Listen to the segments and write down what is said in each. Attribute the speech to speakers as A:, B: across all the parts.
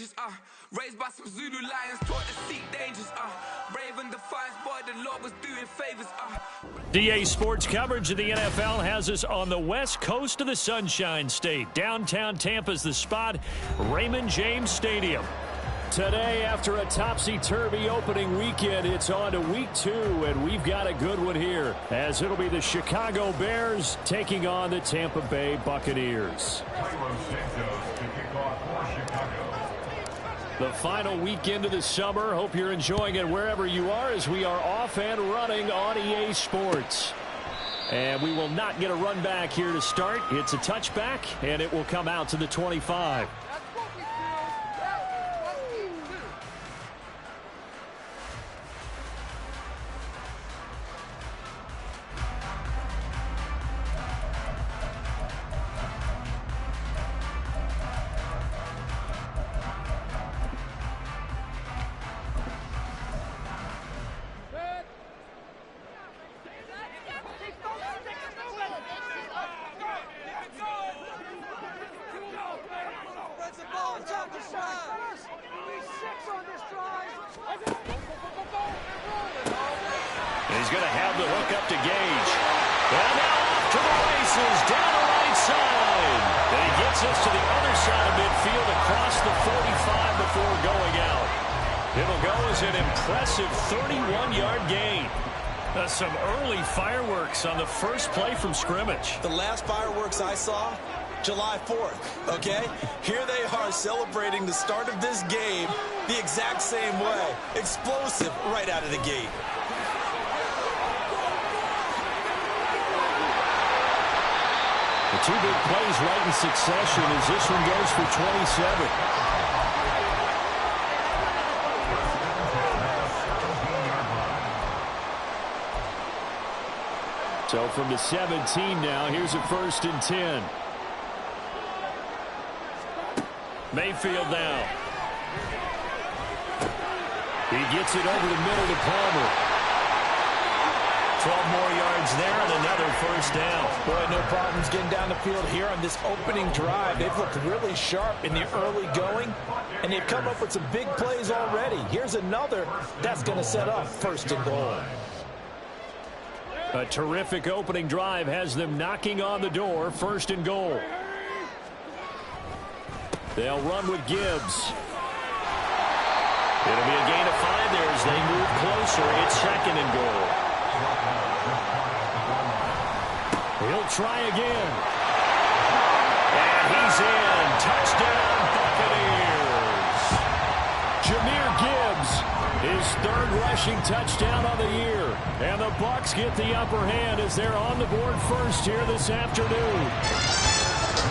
A: strangers, raised by some Zulu lions, taught to seek dangers, brave and defiant, boy, the Lord was doing favors,
B: DA Sports coverage of the NFL has us on the west coast of the Sunshine State. Downtown Tampa's the spot, Raymond James Stadium. Today, after a topsy-turvy opening weekend, it's on to week 2, and we've got a good one here, as it'll be the Chicago Bears taking on the Tampa Bay Buccaneers. The final weekend of the summer. Hope you're enjoying it wherever you are, as we are off and running on EA Sports. And we will not get a run back here to start. It's a touchback, and it will come out to the 25. He's going to have the hook up to Gage. And now off to the races, down the right side. And he gets us to the other side of midfield across the 45 before going out. It'll go as an impressive 31-yard gain. Some early fireworks on the first play from scrimmage.
C: The last fireworks I saw, July 4th, okay? Here they are celebrating the start of this game the exact same way. Explosive right out of the gate.
B: The two big plays right in succession as this one goes for 27. So from the 17 now, here's a 1st and 10. Mayfield now. He gets it over the middle to Palmer. 12 more yards there and another 1st down.
D: Boy, no problems getting down the field here on this opening drive. They've looked really sharp in the early going, and they've come up with some big plays already. Here's another that's going to set up 1st and goal.
B: A terrific opening drive has them knocking on the door. 1st and goal. They'll run with Gibbs. It'll be a gain of 5 there as they move closer. It's 2nd and goal. He'll try again. And he's in. Touchdown, Buccaneers. Jahmyr Gibbs, his 3rd rushing touchdown of the year. And the Bucs get the upper hand as they're on the board first here this afternoon.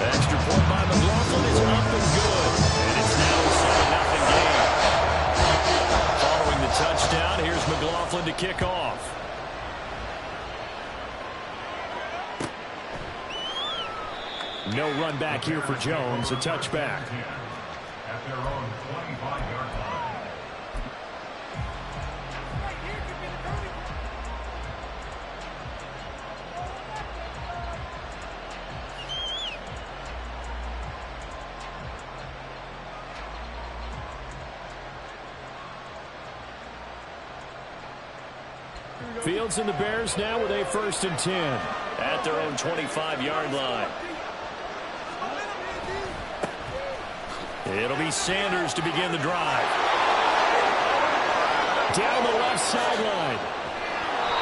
B: Extra point by McLaughlin is up and good. And it's now a 7-0 game. Following the touchdown, here's McLaughlin to kick off. No run back here for Jones, a touchback.
E: At their own 25-yard line.
B: Fields and the Bears now with a 1st and 10 at their own 25-yard line. It'll be Sanders to begin the drive. Down the left sideline.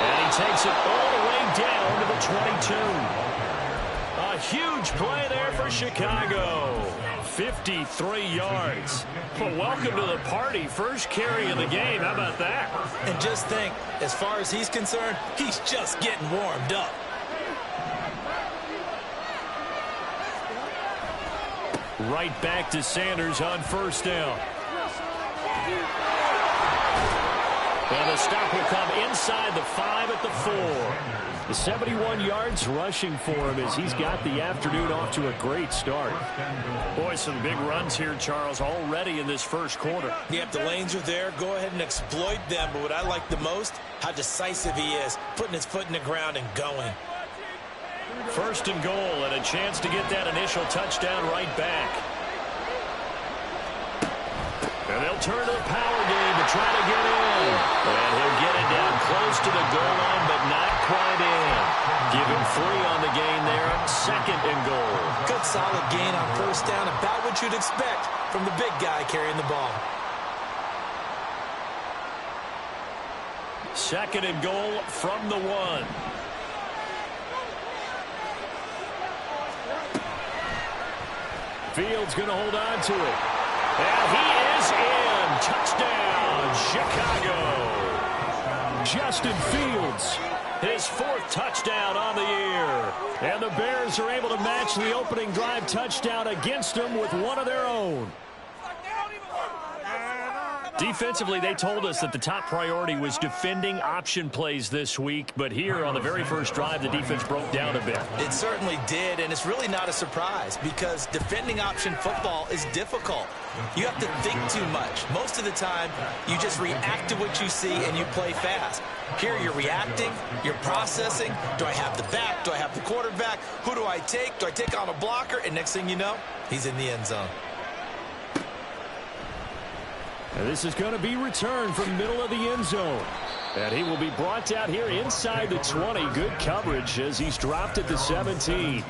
B: And he takes it all the way down to the 22. A huge play there for Chicago. 53 yards. Well, welcome to the party. First carry of the game. How about that?
C: And just think, as far as he's concerned, he's just getting warmed up.
B: Right back to Sanders on 1st down. And the stop will come inside the 5 at the 4. The 71 yards rushing for him as he's got the afternoon off to a great start. Boy, some big runs here, Charles, already in this first quarter.
C: Yep, the lanes are there. Go ahead and exploit them. But what I like the most, how decisive he is, putting his foot in the ground and going.
B: 1st and goal, and a chance to get that initial touchdown right back. And they'll turn to the power game to try to get in. And he'll get it down close to the goal line, but not quite in. Give him 3 on the gain there. 2nd and goal.
C: Good solid gain on first down. About what you'd expect from the big guy carrying the ball.
B: 2nd and goal from the 1. Fields going to hold on to it. And he is in. Touchdown, Chicago. Justin Fields, his 4th touchdown on the year. And the Bears are able to match the opening drive touchdown against them with one of their own. Defensively, they told us that the top priority was defending option plays this week. But here on the very first drive, the defense broke down a bit.
C: It certainly did, and it's really not a surprise because defending option football is difficult. You have to think too much. Most of the time, you just react to what you see and you play fast. Here you're reacting, you're processing. Do I have the back? Do I have the quarterback? Who do I take? Do I take on a blocker? And next thing you know, he's in the end zone.
B: And this is going to be returned from middle of the end zone. And he will be brought down here inside the 20. Good coverage as he's dropped at the 17.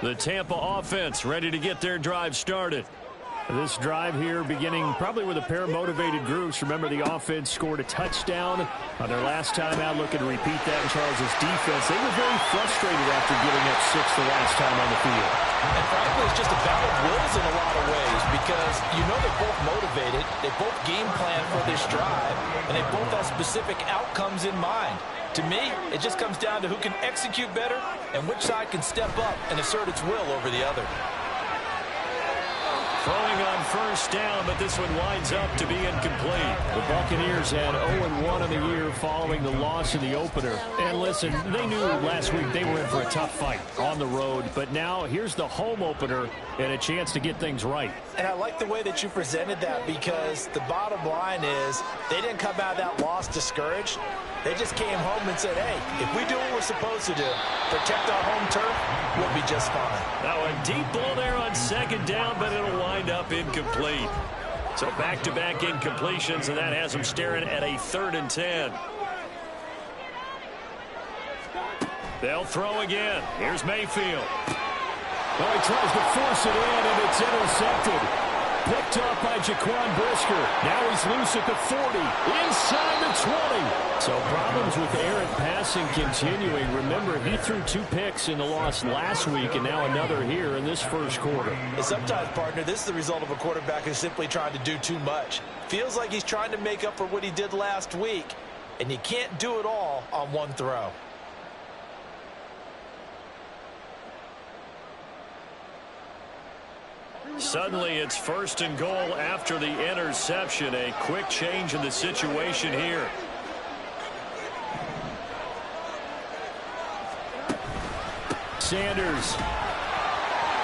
B: The Tampa offense ready to get their drive started. This drive here beginning probably with a pair of motivated groups. Remember, the offense scored a touchdown on their last time out. Looking to repeat that in Charles' defense. They were very frustrated after giving up 6 the last time on the field.
D: And frankly, it's just a battle of wills in a lot of ways because you know they're both motivated. They both game plan for this drive, and they both have specific outcomes in mind. To me, it just comes down to who can execute better and which side can step up and assert its will over the other.
B: Throwing on first down, but this one winds up to be incomplete. The Buccaneers had 0-1 in the year following the loss in the opener. And listen, they knew last week they were in for a tough fight on the road, but now here's the home opener and a chance to get things right.
D: And I like the way that you presented that because the bottom line is they didn't come out of that loss discouraged. They just came home and said, hey, if we do what we're supposed to do, protect our home turf, we'll be just fine.
B: Now a deep ball there on second down, but it'll wind up incomplete. So back-to-back incompletions, and that has them staring at a 3rd and 10. They'll throw again. Here's Mayfield. Well, he tries to force it in, and it's intercepted. Picked up by Jaquan Brisker. Now he's loose at the 40. Inside the 20. So problems with errant passing continuing. Remember, he threw 2 picks in the loss last week, and now another here in this first quarter.
D: And sometimes, partner, this is the result of a quarterback who's simply trying to do too much. Feels like he's trying to make up for what he did last week, and you can't do it all on one throw.
B: Suddenly, it's 1st and goal after the interception. A quick change in the situation here. Sanders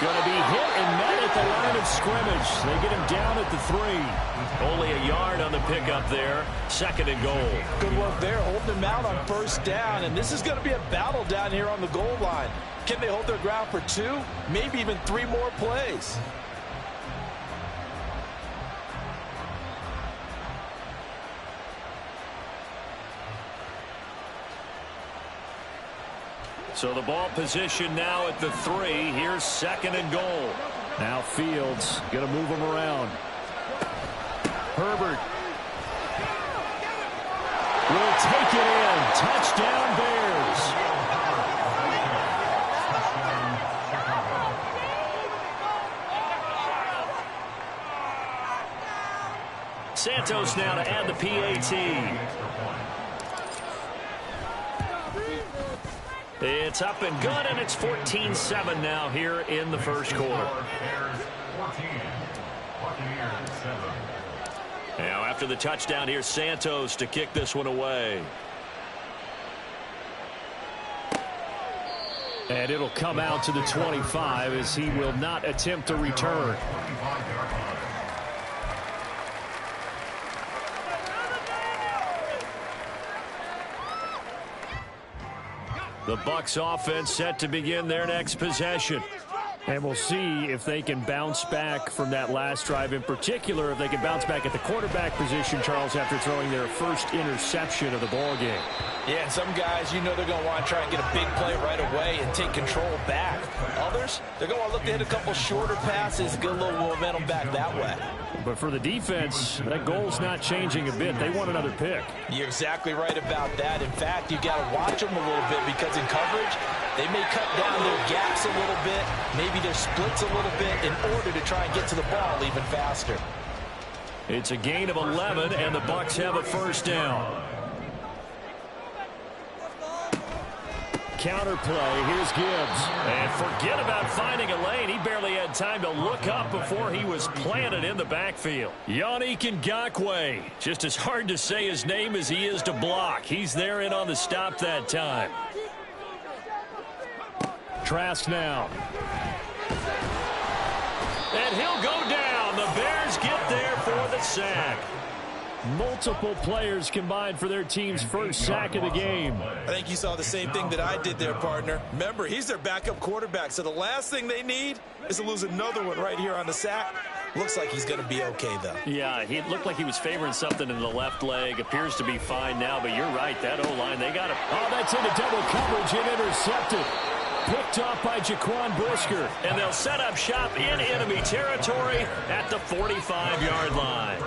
B: going to be hit and met at the line of scrimmage. They get him down at the 3. Only a yard on the pickup there. 2nd and goal.
D: Good work there, holding him out on first down. And this is going to be a battle down here on the goal line. Can they hold their ground for 2, maybe even 3 more plays?
B: So the ball position now at the 3. Here's 2nd and goal. Now Fields going to move him around. Herbert will take it in. Touchdown Bears. Santos now to add the PAT. It's up and good, and it's 14-7 now here in the first quarter. Now after the touchdown, here's Santos to kick this one away. And it'll come out to the 25 as he will not attempt to return. The Bucs offense set to begin their next possession. And we'll see if they can bounce back from that last drive, in particular if they can bounce back at the quarterback position, Charles, after throwing their first interception of the ball game.
D: Yeah, and some guys, they're going to want to try and get a big play right away and take control back. Others, they're going to want to look to hit a couple shorter passes, get a little momentum back that way.
B: But for the defense, that goal's not changing a bit. They want another pick.
D: You're exactly right about that. In fact, you've got to watch them a little bit because in coverage, they may cut down their gaps a little bit, maybe their splits a little bit in order to try and get to the ball even faster.
B: It's a gain of 11, and the Bucs have a first down. Counter play. Here's Gibbs. And forget about finding a lane. He barely had time to look up before he was planted in the backfield. Yannick Ngakoue. Just as hard to say his name as he is to block. He's there in on the stop that time. Trask now. And he'll go down. The Bears get there for the sack. Multiple players combined for their team's first sack of the game.
D: I think you saw the same thing that I did there, partner. Remember, he's their backup quarterback, so the last thing they need is to lose another one right here on the sack. Looks like he's going to be okay, though.
B: Yeah, he looked like he was favoring something in the left leg. Appears to be fine now, but you're right. That O-line, they got him. Oh, that's into double coverage and intercepted. Picked off by Jaquan Brisker. And they'll set up shop in enemy territory at the 45-yard line.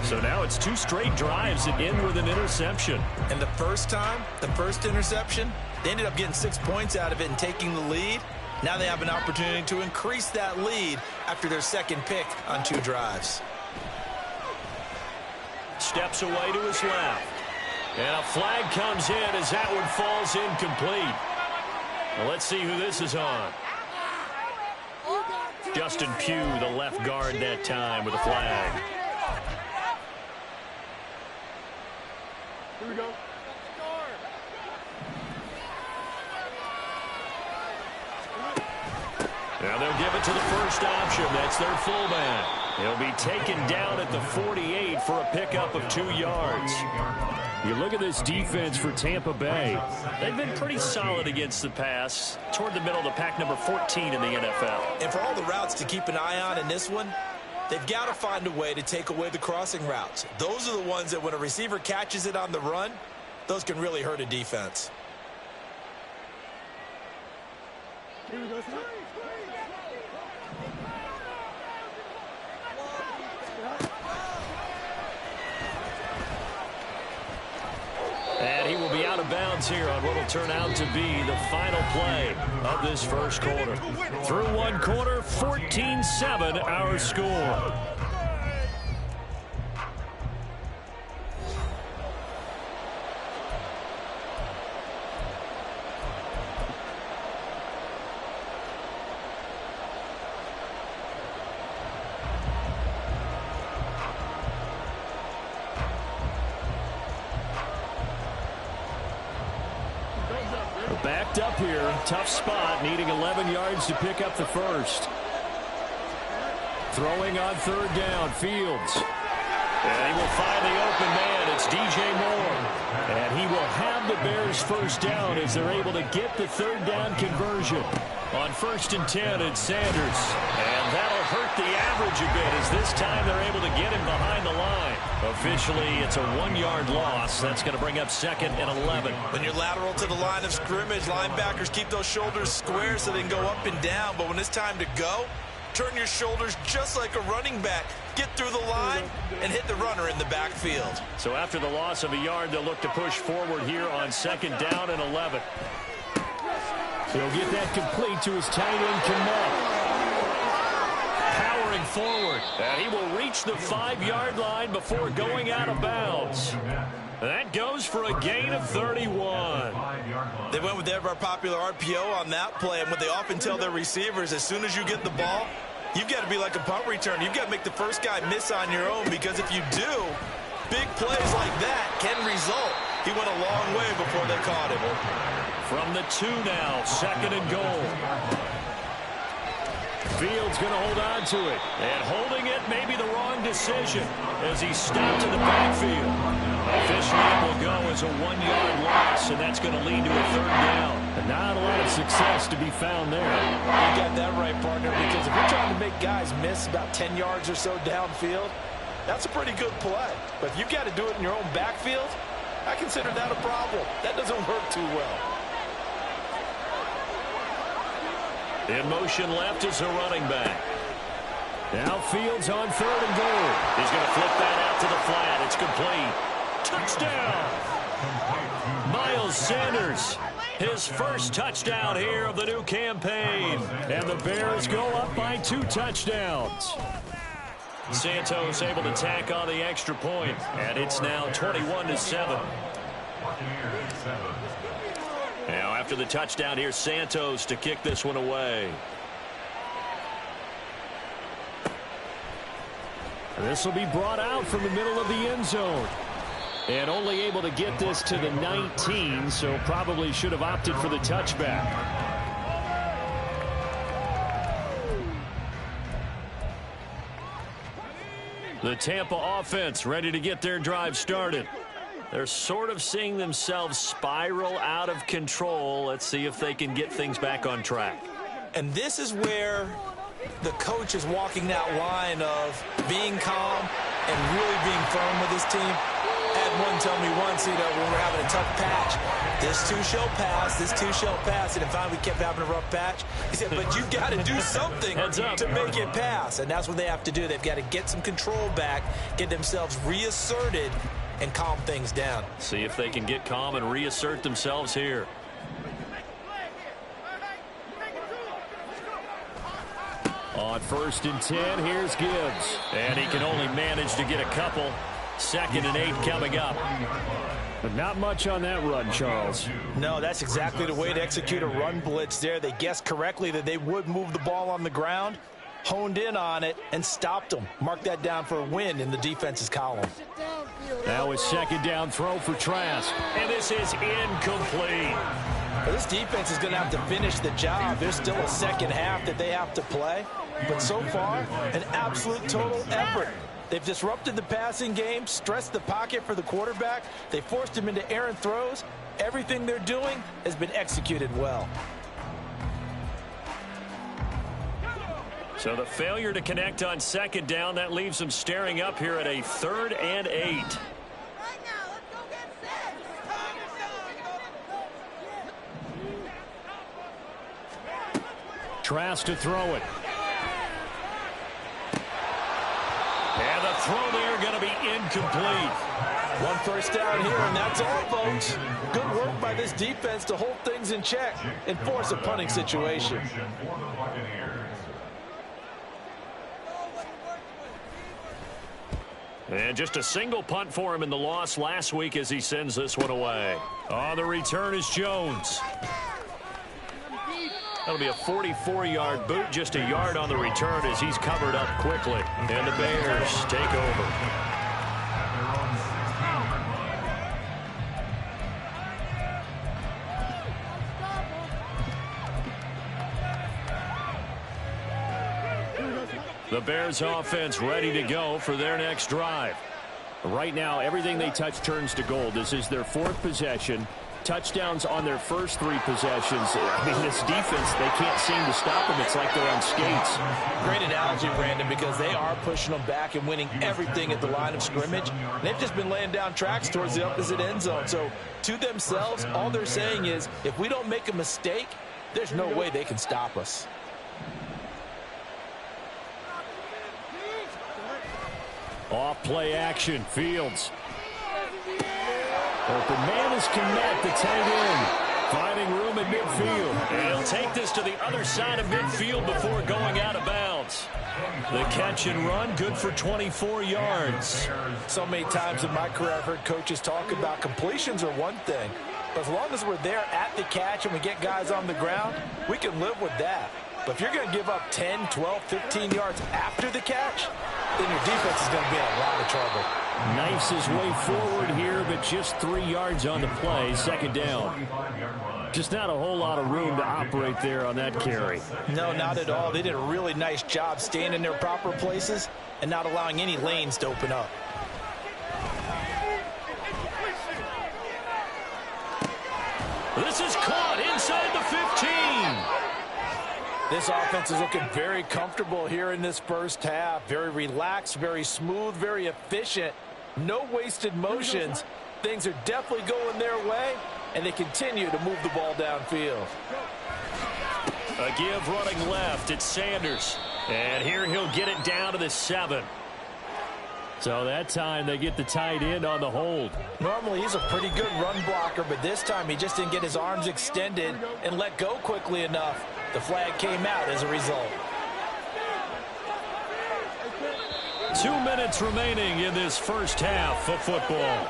B: So now it's two straight drives that end with an interception.
C: And the first time, the first interception, they ended up getting 6 points out of it and taking the lead. Now they have an opportunity to increase that lead after their second pick on 2 drives.
B: Steps away to his left. And a flag comes in as that one falls incomplete. Well, let's see who this is on. Justin Pugh, the left guard that time with a flag.
F: Here we go.
B: Now they'll give it to the first option. That's their fullback. He'll be taken down at the 48 for a pickup of 2 yards. You look at this defense for Tampa Bay. They've been pretty solid against the pass, toward the middle of the pack, number 14 in the NFL.
C: And for all the routes to keep an eye on in this one, they've got to find a way to take away the crossing routes. Those are the ones that when a receiver catches it on the run, those can really hurt a defense.
F: Here we go.
B: And he will be out of bounds here on what will turn out to be the final play of this first quarter. Through one quarter, 14-7 our score. Backed up here, tough spot, needing 11 yards to pick up the first. Throwing on third down, Fields. And he will find the open man. It's DJ Moore. And he will have the Bears first down as they're able to get the third down conversion. On 1st and 10, it's Sanders. And that'll hurt the average a bit as this time they're able to get him behind the line. Officially, it's a 1-yard loss. That's going to bring up 2nd and 11.
C: When you're lateral to the line of scrimmage, linebackers keep those shoulders square so they can go up and down. But when it's time to go, turn your shoulders just like a running back. Get through the line and hit the runner in the backfield.
B: So after the loss of a yard, they'll look to push forward here on 2nd down and 11. He'll get that complete to his tight end, Kmet. Powering forward. And he will reach the 5-yard line before going out of bounds. That goes for a gain of 31.
C: They went with their popular RPO on that play, and what they often tell their receivers, as soon as you get the ball, you've got to be like a punt return. You've got to make the first guy miss on your own, because if you do, big plays like that can result. He went a long way before they caught him.
B: From the 2 now, 2nd and goal. Fields going to hold on to it. And holding it may be the wrong decision as he stopped in the backfield. Officially, it will go as a 1-yard loss, and that's going to lead to a 3rd down.
F: And not a lot of success to be found there.
D: You got that right, partner, because if you're trying to make guys miss about 10 yards or so downfield, that's a pretty good play. But if you've got to do it in your own backfield, I consider that a problem. That doesn't work too well.
B: In motion left is a running back.
F: Now Fields on 3rd and goal.
B: He's going to flip that out to the flat. It's complete. Touchdown! Miles Sanders, his first touchdown here of the new campaign.
F: And the Bears go up by 2 touchdowns.
B: Santos able to tack on the extra point, and it's now 21-7. Now after the touchdown, here's Santos to kick this one away.
F: This will be brought out from the middle of the end zone. And only able to get this to the 19, so probably should have opted for the touchback.
B: The Tampa offense ready to get their drive started. They're sort of seeing themselves spiral out of control. Let's see if they can get things back on track.
C: And this is where the coach is walking that line of being calm and really being firm with his team. I had one tell me once, when we're having a tough patch, this too shall pass, this too shall pass. And then finally we kept having a rough patch. He said, but you've got to do something to make it pass. And that's what they have to do. They've got to get some control back, get themselves reasserted, and calm things down.
B: See if they can get calm and reassert themselves here.
F: On 1st and 10, here's Gibbs.
B: And he can only manage to get a couple. 2nd and 8 coming up.
F: But not much on that run, Charles.
D: No, that's exactly the way to execute a run blitz there. They guessed correctly that they would move the ball on the ground, honed in on it, and stopped them. Mark that down for a win in the defense's column.
F: Now a 2nd down throw for Trask.
B: And this is incomplete.
D: Well, this defense is going to have to finish the job. There's still a second half that they have to play. But so far, an absolute total effort. They've disrupted the passing game, stressed the pocket for the quarterback. They forced him into errant throws. Everything they're doing has been executed well.
B: So the failure to connect on 2nd down, that leaves them staring up here at a 3rd and 8.
F: Trask to throw it.
B: And the throw there going to be incomplete.
D: 1 first down here, and that's all, folks. Good work by this defense to hold things in check and force a punting situation.
B: And just a single punt for him in the loss last week as he sends this one away. On the return is Jones. That'll be a 44-yard boot, just a yard on the return as he's covered up quickly. And the Bears take over. The Bears offense ready to go for their next drive.
F: Right now, everything they touch turns to gold. This is their 4th possession. Touchdowns on their first 3 possessions. I mean, this defense, they can't seem to stop them. It's like they're on skates.
D: Great analogy, Brandon, because they are pushing them back and winning everything at the line of scrimmage. They've just been laying down tracks towards the opposite end zone. So to themselves, all they're saying is, if we don't make a mistake, there's no way they can stop us.
F: Off play action, Fields. Open man is Kmet, the tight end, finding room at midfield.
B: And he'll take this to the other side of midfield before going out of bounds. The catch and run, good for 24 yards.
D: So many times in my career, I've heard coaches talk about completions are one thing. But as long as we're there at the catch and we get guys on the ground, we can live with that. But if you're going to give up 10, 12, 15 yards after the catch, then your defense is going to be in a lot of trouble.
F: Knifes his way forward here, but just 3 yards on the play. 2nd down. Just not a whole lot of room to operate there on that carry.
D: No, not at all. They did a really nice job staying in their proper places and not allowing any lanes to open up.
F: This is caught inside the 15.
D: This offense is looking very comfortable here in this first half. Very relaxed, very smooth, very efficient. No wasted motions. Things are definitely going their way, and they continue to move the ball downfield.
F: A give running left. It's Sanders. And here he'll get it down to the 7. So that time they get the tight end on the hold.
D: Normally he's a pretty good run blocker, but this time he just didn't get his arms extended and let go quickly enough. The flag came out as a result.
F: 2 minutes remaining in this first half of football.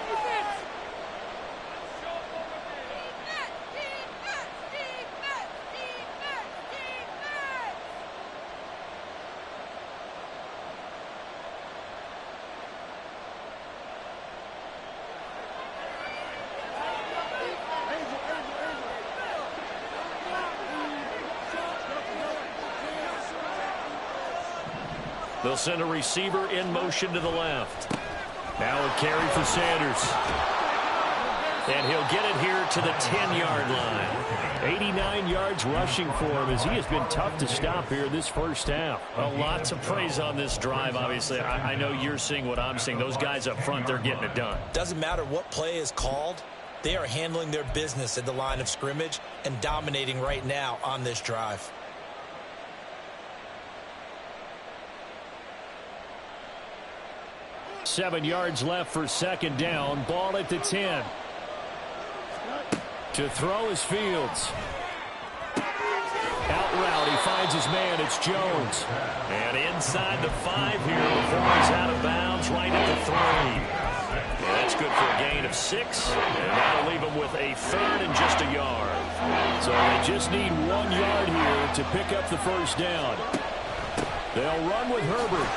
F: They'll send a receiver in motion to the left. Now a carry for Sanders. And he'll get it here to the 10-yard line. 89 yards rushing for him as he has been tough to stop here this first half. A lot to praise on this drive, obviously. I know you're seeing what I'm seeing. Those guys up front, they're getting it done.
C: Doesn't matter what play is called. They are handling their business at the line of scrimmage and dominating right now on this drive.
F: Seven yards left for second down. Ball at the 10. To throw is Fields. Out route, he finds his man. It's Jones. And inside the 5 here before he's out of bounds, right at the 3. And that's good for a gain of 6. And that'll leave him with a third and just a yard. So they just need 1 yard here to pick up the first down. They'll run with Herbert.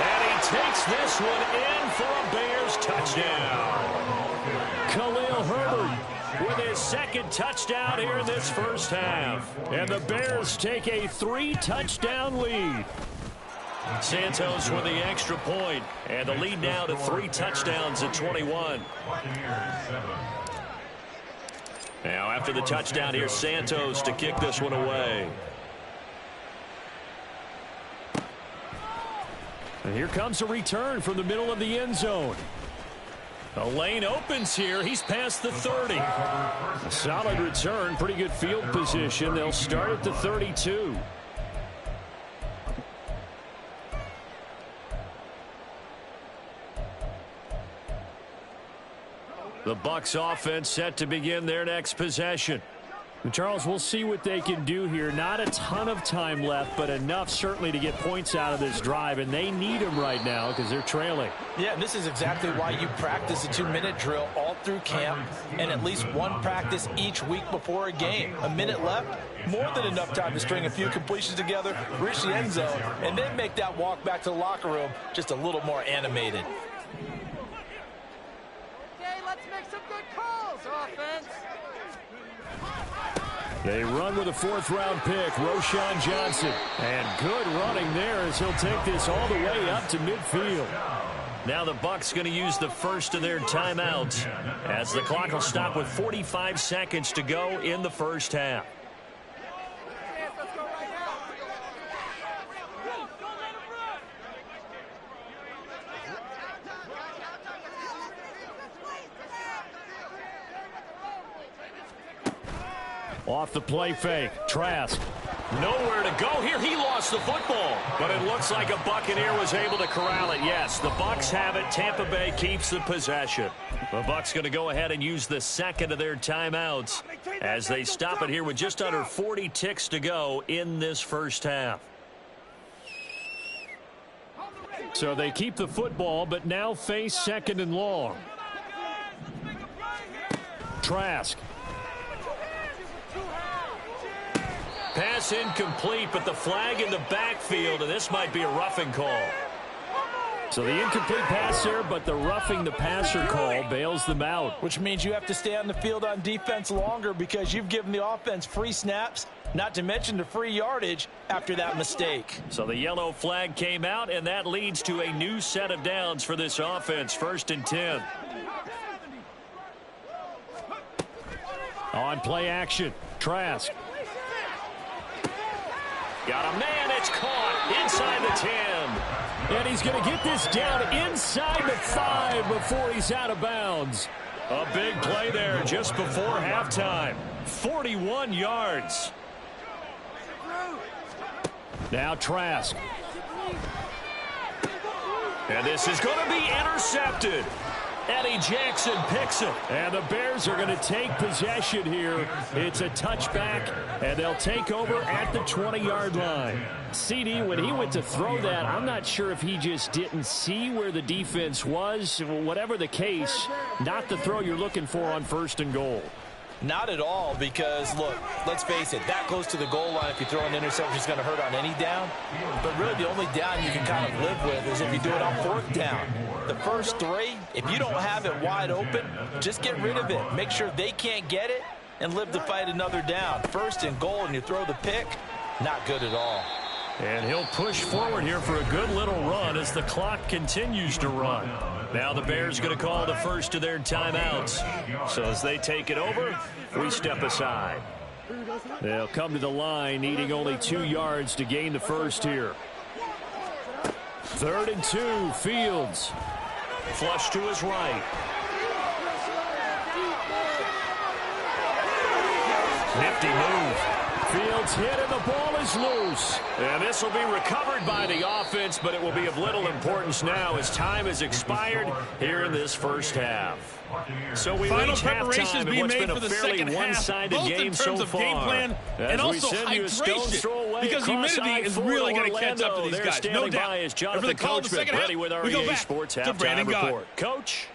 F: And he takes this one in for a Bears touchdown. Khalil Herbert with his second touchdown here in this first half. And the Bears take a 3-touchdown lead. Santos with the extra point. And the lead now to 3 touchdowns at 21. Now after the touchdown here, Santos to kick this one away. And here comes a return from the middle of the end zone. The lane opens here. He's past the 30. A solid return. Pretty good field position. They'll start at the 32. The Bucs offense set to begin their next possession. And Charles, we'll see what they can do here. Not a ton of time left, but enough certainly to get points out of this drive, and they need them right now because they're trailing.
D: Yeah, and this is exactly why you practice a 2-minute drill all through camp and at least one practice each week before a game. A minute left, more than enough time to string a few completions together, reach the end zone, and then make that walk back to the locker room just a little more animated.
G: Okay, let's make some good calls, offense.
F: They run with a 4th-round pick, Roschon Johnson. And good running there as he'll take this all the way up to midfield. Now the Bucs going to use the first of their timeouts as the clock will stop with 45 seconds to go in the first half. Off the play fake, Trask. Nowhere to go here. He lost the football. But it looks like a Buccaneer was able to corral it. Yes, the Bucs have it. Tampa Bay keeps the possession. The Bucs going to go ahead and use the second of their timeouts as they stop it here with just under 40 ticks to go in this first half. So they keep the football, but now face second and long. Trask. Pass incomplete, but the flag in the backfield, and this might be a roughing call. So the incomplete pass there, but the roughing the passer call bails them out.
D: Which means you have to stay on the field on defense longer because you've given the offense free snaps Not to mention the free yardage after that mistake.
F: So the yellow flag came out, and that leads to a new set of downs for this offense. 1st and 10.
B: On play action, Trask.
F: Got a man, it's caught inside the 10.
B: And he's going to get this down inside the 5 before he's out of bounds.
F: A big play there just before halftime. 41 yards.
B: Now Trask.
F: And this is going to be intercepted.
B: Eddie Jackson picks it. And the Bears are going to take possession here. It's a touchback, and they'll take over at the 20-yard line. CD, when he went to throw that, I'm not sure if he just didn't see where the defense was. Whatever the case, not the throw you're looking for on 1st and goal.
D: Not at all, because, look, let's face it, that close to the goal line, if you throw an interception, it's going to hurt on any down. But really, the only down you can kind of live with is if you do it on 4th down. The first 3, if you don't have it wide open, just get rid of it. Make sure they can't get it and live to fight another down. 1st and goal, and you throw the pick, not good at all.
F: And he'll push forward here for a good little run as the clock continues to run. Now the Bears going to call the first of their timeouts. So as they take it over, we step aside.
B: They'll come to the line, needing only 2 yards to gain the first here. 3rd and 2, Fields.
F: Flush to his right. Nifty move.
B: Fields hit and the ball is loose.
F: And this will be recovered by the offense, but it will be of little importance now as time has expired here in this first half. So we
H: Final
F: reach
H: preparations
F: halftime
H: being
F: in what's
H: made
F: been
H: for
F: a
H: the
F: fairly
H: second half,
F: one-sided
H: both
F: game
H: in terms
F: so
H: of
F: far.
H: game plan and
F: As
H: also
F: we send you a stone's throw
H: hydration,
F: away
H: because
F: across
H: humidity is
F: I-4
H: really going to catch up to
F: Orlando.
H: these
F: They're
H: guys,
F: standing
H: no doubt.
F: by as
H: And for
F: Jonathan
H: the call of the
F: Coachman
H: second half,
F: ready with our
H: we go
F: EA
H: back
F: Sports
H: to
F: halftime
H: Brandon Gaudin.
F: report. Coach?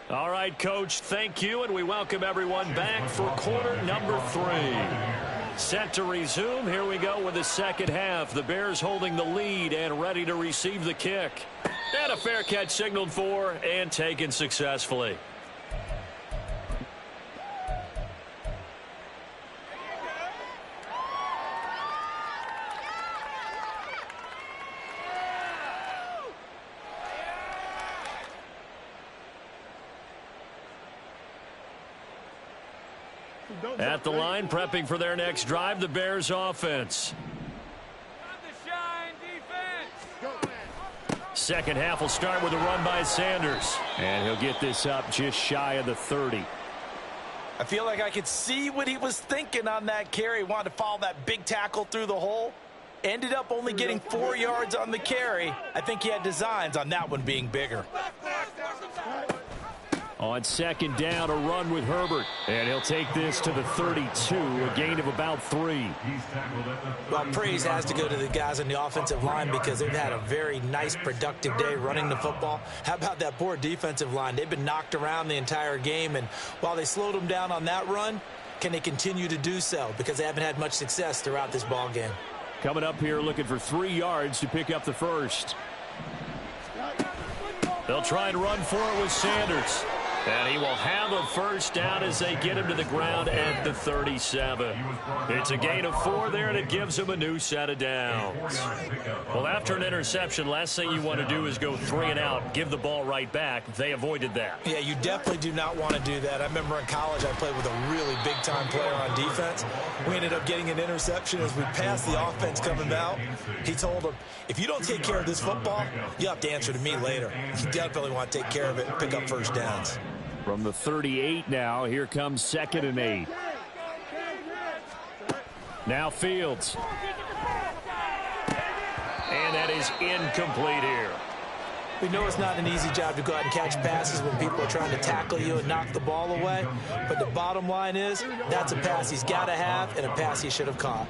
F: All right, Coach, thank you, and we welcome everyone back for quarter number 3. Set to resume. Here we go with the second half. The Bears holding the lead and ready to receive the kick. And a fair catch signaled for and taken successfully. At the line, prepping for their next drive, the Bears offense. Second half will start with a run by Sanders.
B: And he'll get this up just shy of the 30.
D: I feel like I could see what he was thinking on that carry. Wanted to follow that big tackle through the hole. Ended up only getting 4 yards on the carry. I think he had designs on that one being bigger.
B: On second down, a run with Herbert. And he'll take this to the 32, a gain of about 3.
C: Well, praise has to go to the guys on the offensive line because they've had a very nice, productive day running the football. How about that poor defensive line? They've been knocked around the entire game, and while they slowed them down on that run, can they continue to do so? Because they haven't had much success throughout this ball game.
B: Coming up here looking for 3 yards to pick up the first.
F: They'll try and run for it with Sanders. And he will have a first down as they get him to the ground at the 37. It's a gain of 4 there, and it gives him a new set of downs. Well, after an interception, last thing you want to do is go 3 and out, give the ball right back. They avoided that.
C: Yeah, you definitely do not want to do that. I remember in college I played with a really big-time player on defense. We ended up getting an interception as we passed the offense coming out. He told him, if you don't take care of this football, you have to answer to me later. You definitely want to take care of it and pick up first downs.
B: From the 38 now, here comes 2nd and 8. Now Fields.
F: And that is incomplete here.
C: We know it's not an easy job to go out and catch passes when people are trying to tackle you and knock the ball away. But the bottom line is, that's a pass he's got to have and a pass he should have caught.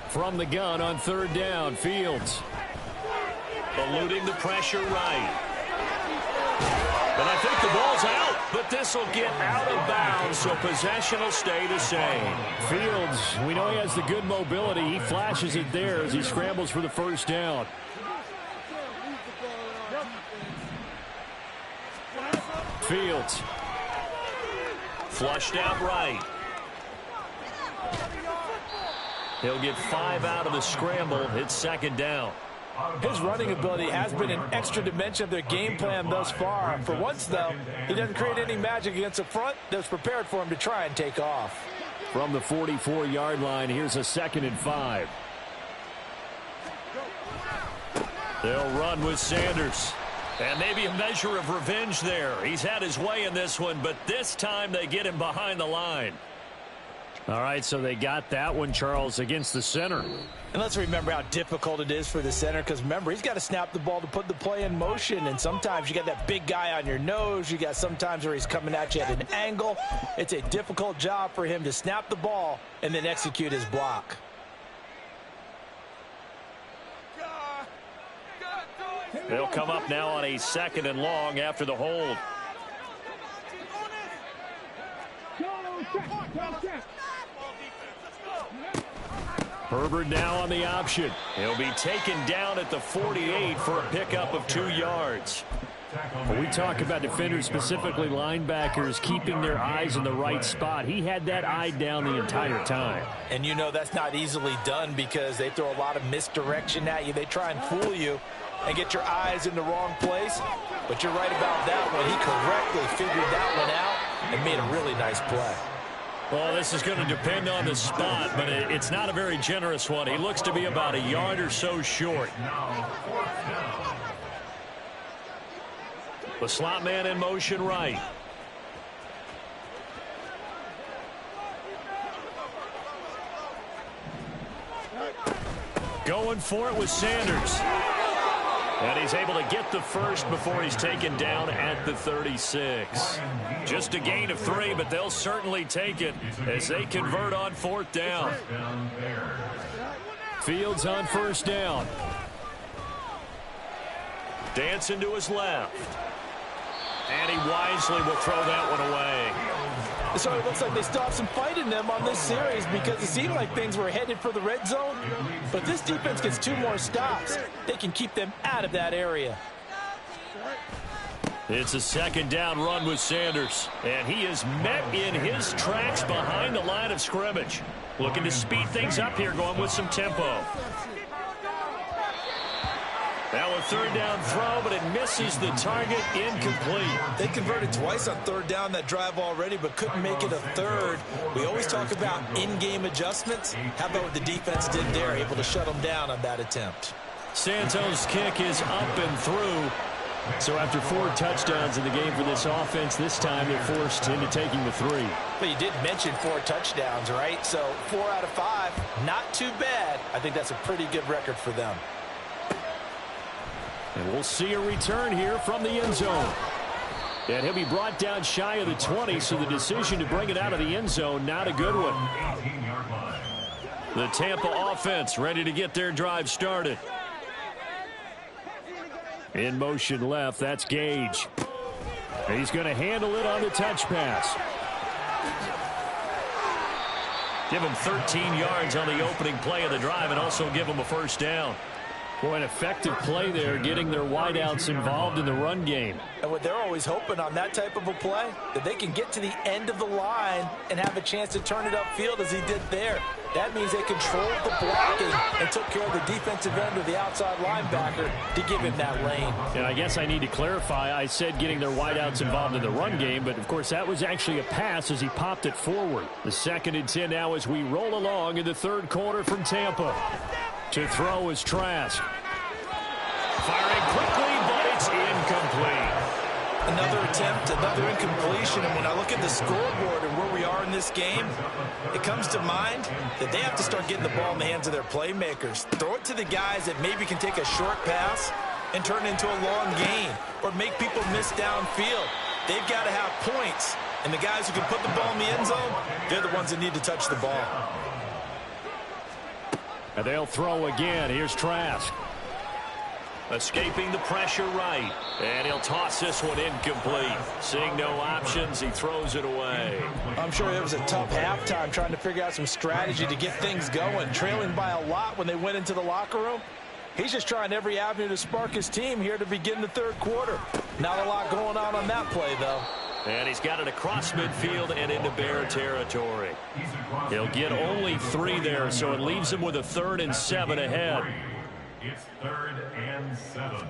B: From the gun on 3rd down, Fields.
F: Eluding the pressure right. But I think the ball's out, but this will get out of bounds, so possession will stay the same.
B: Fields, we know he has the good mobility. He flashes it there as he scrambles for the first down. Fields.
F: Flushed out right. He'll get 5 out of the scramble. It's second down.
D: His running ability has been an extra dimension of their game plan thus far. For once, though, he doesn't create any magic against the front that's prepared for him to try and take off.
B: From the 44-yard line, here's a 2nd and 5.
F: They'll run with Sanders. And maybe a measure of revenge there. He's had his way in this one, but this time they get him behind the line.
B: All right, so they got that one, Charles, against the center.
D: And let's remember how difficult it is for the center, because remember, he's got to snap the ball to put the play in motion, and sometimes you got that big guy on your nose. You got sometimes where he's coming at you at an angle. It's a difficult job for him to snap the ball and then execute his block.
F: They'll come up now on a 2nd and long after the hold.
B: Herbert now on the option.
F: He'll be taken down at the 48 for a pickup of 2 yards.
B: When we talk about defenders, specifically linebackers, keeping their eyes in the right spot, he had that eye down the entire time.
D: And you know that's not easily done because they throw a lot of misdirection at you. They try and fool you and get your eyes in the wrong place. But you're right about that one. He correctly figured that one out and made a really nice play.
F: Well, this is going to depend on the spot, but it's not a very generous one. He looks to be about a yard or so short. The slot man in motion right. Going for it with Sanders. And he's able to get the first before he's taken down at the 36. Just a gain of 3, but they'll certainly take it as they convert on 4th down.
B: Fields on 1st down.
F: Dancing to his left. And he wisely will throw that one away.
D: So it looks like they still have some fight in them on this series because it seemed like things were headed for the red zone. But this defense gets 2 more stops. They can keep them out of that area.
F: It's a 2nd down run with Sanders. And he is met in his tracks behind the line of scrimmage. Looking to speed things up here, going with some tempo. Now a 3rd down throw, but it misses the target, incomplete.
D: They converted twice on 3rd down that drive already, but couldn't make it a 3rd. We always talk about in-game adjustments. How about what the defense did there, able to shut them down on that attempt?
F: Santos' kick is up and through.
B: So after 4 touchdowns in the game for this offense, this time they're forced into taking the 3.
D: But you did mention 4 touchdowns, right? So 4 out of 5, not too bad. I think that's a pretty good record for them.
B: And we'll see a return here from the end zone. And he'll be brought down shy of the 20, so the decision to bring it out of the end zone, not a good one.
F: The Tampa offense ready to get their drive started.
B: In motion left, that's Gage. And he's going to handle it on the touch pass.
F: Give him 13 yards on the opening play of the drive and also give him a 1st down.
B: Boy, an effective play there, getting their wideouts involved in the run game.
D: And what they're always hoping on that type of a play, that they can get to the end of the line and have a chance to turn it upfield as he did there. That means they controlled the blocking and took care of the defensive end or the outside linebacker to give him that lane.
B: And I guess I need to clarify, I said getting their wideouts involved in the run game, but of course that was actually a pass as he popped it forward. The 2nd and 10 now as we roll along in the 3rd quarter from Tampa. To throw is Trask.
F: Firing quickly, but it's incomplete.
D: Another attempt, another incompletion. And when I look at the scoreboard and where we are in this game, it comes to mind that they have to start getting the ball in the hands of their playmakers. Throw it to the guys that maybe can take a short pass and turn it into a long gain or make people miss downfield. They've got to have points. And the guys who can put the ball in the end zone, they're the ones that need to touch the ball.
B: And they'll throw again. Here's Trask.
F: Escaping the pressure right. And he'll toss this one incomplete. Seeing no options, he throws it away.
D: I'm sure it was a tough halftime trying to figure out some strategy to get things going. Trailing by a lot when they went into the locker room. He's just trying every avenue to spark his team here to begin the 3rd quarter. Not a lot going on that play, though.
F: And he's got it across midfield and into Bear territory. He'll get only 3 there, so it leaves him with a 3rd and 7 ahead.
E: It's 3rd and 7.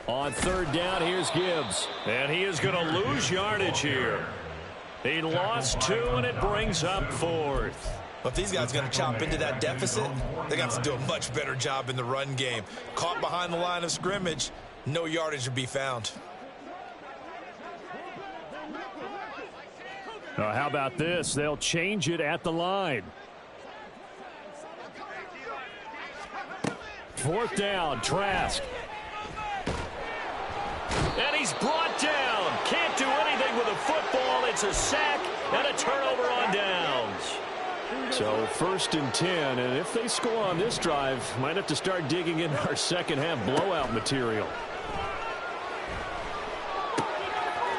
F: On 3rd down, here's Gibbs. And he is going to lose yardage here. He lost 2, and it brings up 4th.
C: But if these guys are going to chop into that deficit, they got to do a much better job in the run game. Caught behind the line of scrimmage, no yardage to be found.
F: How about this? They'll change it at the line. 4th down, Trask. And he's brought down. Can't do anything with a football. It's a sack and a turnover on downs. So 1st and 10, and if they score on this drive, might have to start digging in our second half blowout material.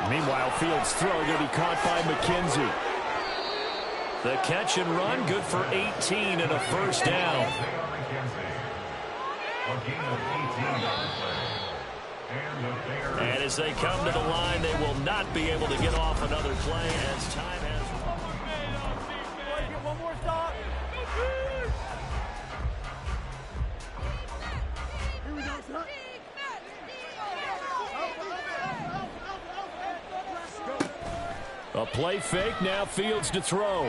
F: Meanwhile, Fields' throw going to be caught by McKenzie. The catch and run, good for 18 and a 1st down. And as they come to the line, they will not be able to get off another play as time has run.
G: One more stop. Here we go, son.
F: A play fake, now Fields to throw.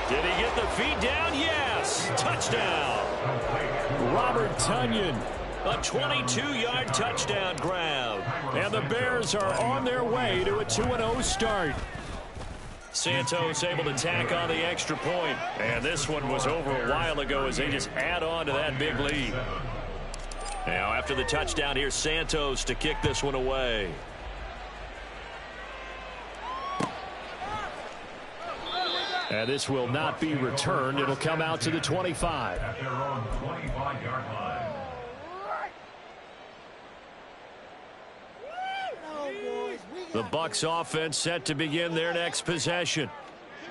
F: Did he get the feet down? Yes. Touchdown. Robert Tonyan. A 22-yard touchdown grab. And the Bears are on their way to a 2-0 start. Santos able to tack on the extra point. And this one was over a while ago as they just add on to that big lead. Now after the touchdown, here's Santos to kick this one away. And this will not be returned. It'll come out to the 25.
E: At their own 25-yard line.
F: The Bucs offense set to begin their next possession.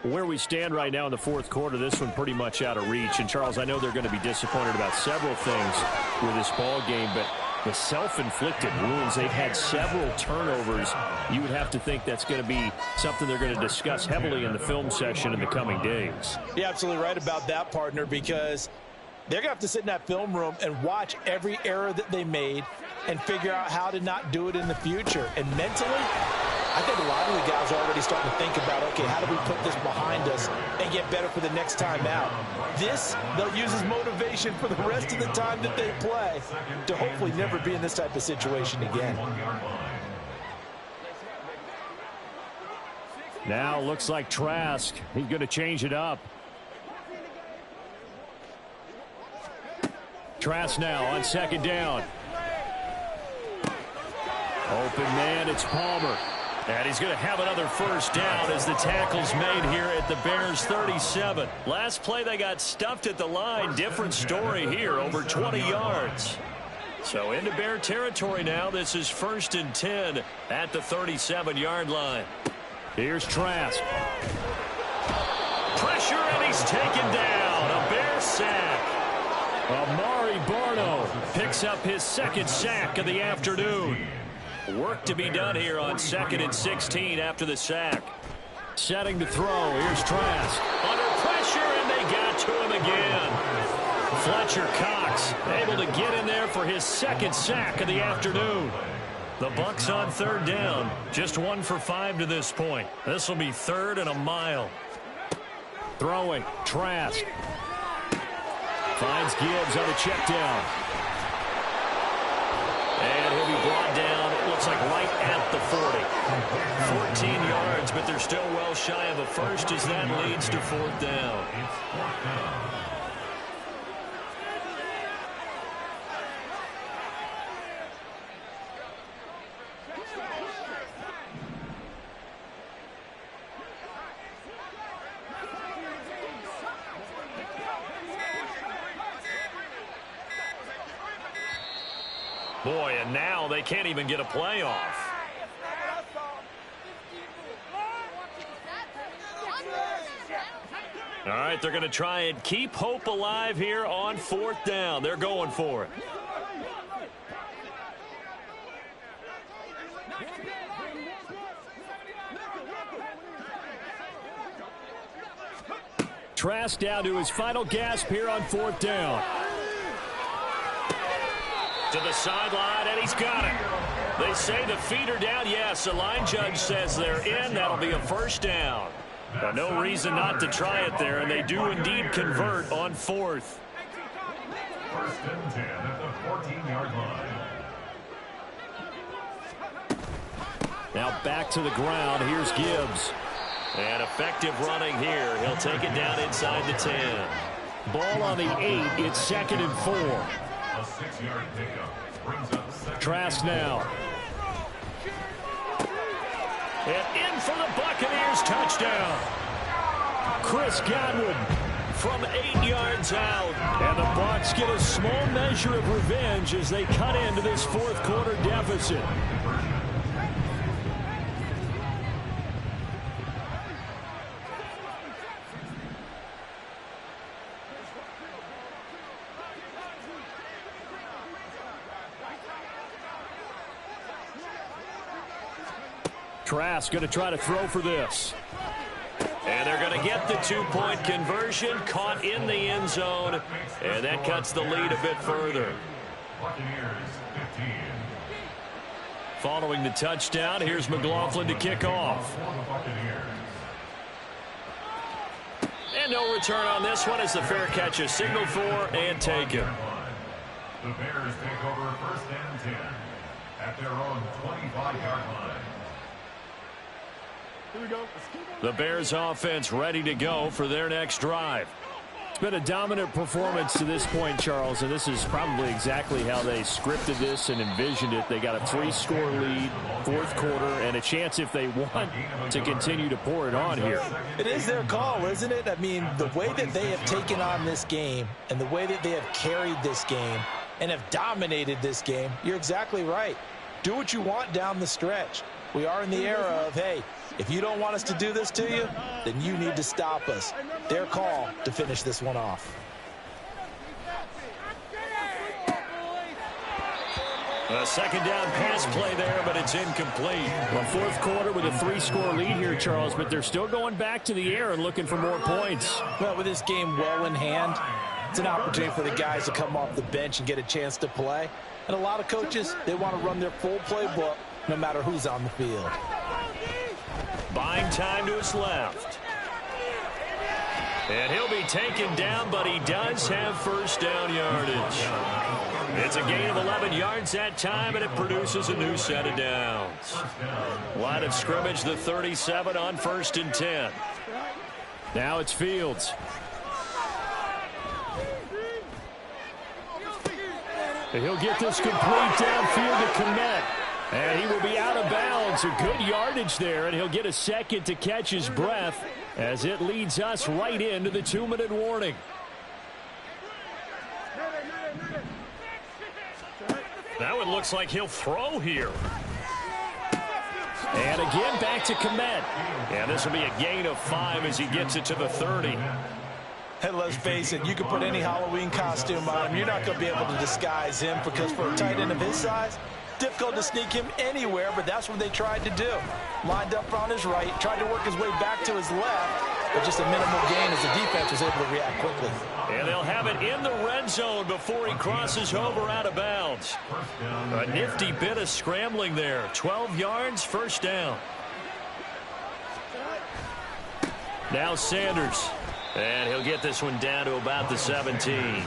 F: Where we stand right now in the 4th quarter, this one pretty much out of reach. And, Charles, I know they're going to be disappointed about several things with this ball game, but the self-inflicted wounds, they've had several turnovers. You would have to think that's going to be something they're going to discuss heavily in the film session in the coming days.
D: You're absolutely right about that, partner, because they're going to have to sit in that film room and watch every error that they made and figure out how to not do it in the future. And mentally, I think a lot of the guys are already starting to think about, okay, how do we put this behind us and get better for the next time out? This, they'll use as motivation for the rest of the time that they play to hopefully never be in this type of situation again.
F: Now looks like Trask. He's going to change it up. Trask now on 2nd down. Open man, it's Palmer. And he's going to have another 1st down as the tackle's made here at the Bears 37. Last play they got stuffed at the line. Different story here, over 20 yards. So into Bear territory now. This is 1st and 10 at the 37-yard line. Here's Trask. Pressure, and he's taken down. A Bear sack. Amari Barno picks up his 2nd sack of the afternoon. Work to be done here on 2nd and 16 after the sack. Setting to throw. Here's Trask. Under pressure, and they got to him again. Fletcher Cox able to get in there for his 2nd sack of the afternoon. The Bucs on 3rd down. Just 1 for 5 to this point. This will be 3rd and a mile. Throwing. Trask. Finds Gibbs on the check down. And he'll be brought down, it looks like right at the 40. 14 yards, but they're still well shy of a 1st as that leads to 4th down. Boy, and now they can't even get a play off. All right, they're going to try and keep hope alive here on 4th down. They're going for it.
B: Trask down to his final gasp here on 4th down.
F: To the sideline, and he's got it. They say the feet are down. Yes, the line judge says they're in. That'll be a first down. Now, no reason not to try it there, and they do indeed convert on 4th.
E: 1st and 10 at the 14-yard line.
B: Now back to the ground. Here's Gibbs.
F: And effective running here. He'll take it down inside the 10.
B: Ball on the 8. It's 2nd and 4.
E: A 6-yard pickup brings up 2nd.
B: Trask now.
F: And in for the Buccaneers, touchdown.
B: Chris Godwin
F: From 8 yards out.
B: And the Bucs get a small measure of revenge as they cut into this 4th quarter deficit. Trask going to try to throw for this.
F: And they're going to get the 2-point conversion, caught in the end zone, and that cuts the lead a bit further.
E: Buccaneers 15.
B: Following the touchdown, here's McLaughlin to kick off.
E: For the Buccaneers.
F: And no return on this one as the fair catch is signaled for and taken.
E: The Bears take over 1st and 10 at their own 25-yard line.
G: Here we go.
B: The Bears offense ready to go for their next drive. It's been a dominant performance to this point, Charles, and this is probably exactly how they scripted this and envisioned it. They got a 3-score lead, 4th quarter, and a chance if they want to continue to pour it on here.
D: It is their call, isn't it? I mean, the way that they have taken on this game and the way that they have carried this game and have dominated this game, you're exactly right. Do what you want down the stretch. We are in the era of, hey, if you don't want us to do this to you, then you need to stop us. Their call to finish this one off.
B: A 2nd down pass play there, but it's incomplete. Well, 4th quarter with a 3-score lead here, Charles, but they're still going back to the air and looking for more points.
D: Well, with this game well in hand, it's an opportunity for the guys to come off the bench and get a chance to play. And a lot of coaches, they want to run their full playbook no matter who's on the field.
F: Buying time to his left. And he'll be taken down, but he does have 1st down yardage. It's a gain of 11 yards that time, and it produces a new set of downs. Line of scrimmage, the 37 on 1st and 10.
B: Now it's Fields. And he'll get this complete downfield to Kmet. And he will be out of bounds. A good yardage there, and he'll get a second to catch his breath as it leads us right into the 2-minute warning.
F: That one looks like he'll throw here.
B: And again, back to Kmet.
F: And this will be a gain of 5 as he gets it to the 30.
D: Hey, let's face it, you can put any Halloween costume on him. You're not going to be able to disguise him because for a tight end of his size, difficult to sneak him anywhere, but that's what they tried to do. Lined up on his right, tried to work his way back to his left, but just a minimal gain as the defense was able to react quickly.
F: And they'll have it in the red zone before he crosses over out of bounds. A nifty bit of scrambling there. 12 yards, 1st down. Now Sanders. And he'll get this one down to about the 17.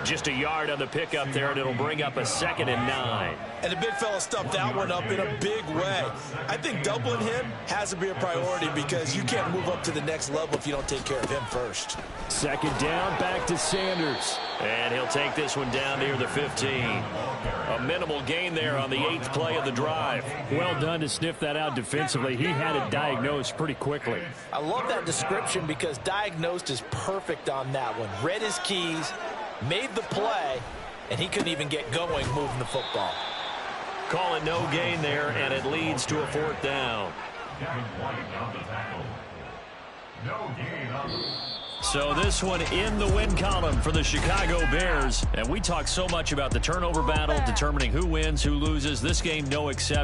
F: Just a yard on the pickup there, and it'll bring up a 2nd and 9.
D: And the big fella stuffed that one up in a big way. I think doubling him has to be a priority because you can't move up to the next level if you don't take care of him first.
B: 2nd down, back to Sanders.
F: And he'll take this one down near the 15. A minimal gain there on the 8th play of the drive.
B: Well done to sniff that out defensively. He had it diagnosed pretty quickly.
D: I love that description because diagnosed is perfect on that one. Read his keys, made the play, and he couldn't even get going moving the football.
F: Call it no gain there, and it leads to a 4th down. So this one in the win column for the Chicago Bears. And we talk so much about the turnover battle, determining who wins, who loses. This game, no exception.